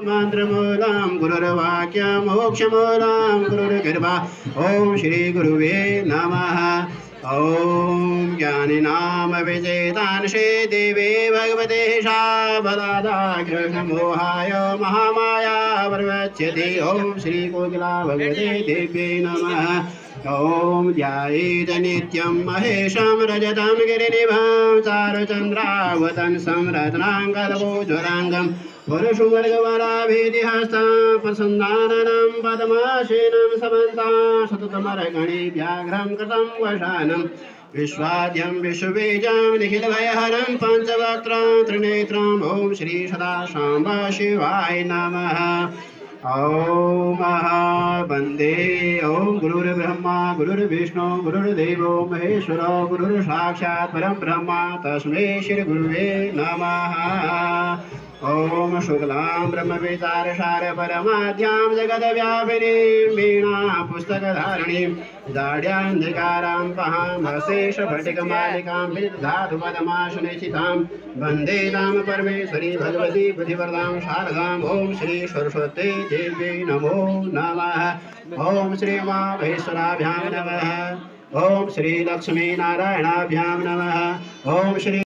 मंत्रमूलं गुरुर्वाक्य मोक्षमूलं गुरुर्कृपा। ओम श्री गुरुवे नमः। ओम ज्ञानिनाम विजेतांशे देवे भगवते शाबलादा कृष्णमोहाय महामाया प्रवच्यते। ओम श्री कोकिला भगवते देव्यै नमः। ओम ध्यायेत नित्यं महेशं रजतं गिरिनिभं चारुचन्द्रावतं संरत्नाङ्गदभूज्वराङ्गं पुरुषवर्गवराभिधिहस्तं प्रसन्नाननं पद्मासीनं समन्तां सततमर्गणे व्याघ्रं कृतं वशानं विश्वाद्यं विश्वबीजं निखिलभयहरं पञ्चवक्त्रं त्रिनेत्रम्। ॐ श्री सदाशिव शिवाय नमः। ओम वंदे। ओम गुरुर्ब्रह्मा गुरुर्विष्णु गुरुर्देवो महेश्वरो गुरुर्साक्षात् परं ब्रह्म तस्मै श्री गुरुवे नमः। ओम शुक्लां ब्रह्मविचारसार परमाद्यां जगद्व्यापिनीं वीणा पुस्तकधारिणीं दाढ्यान्धकारां पहां शेषफटिकमालिकां धातुपदमाशनिशितां वन्दे तां परमेश्वरी भगवती बुद्धिवरदां शारदाम्। ओम श्री सरस्वती देव्यै नमो नमः। ओम श्री उमामहेश्वराभ्यां नमः। ओम श्री लक्ष्मीनारायणाभ्यां नमः। ओम श्री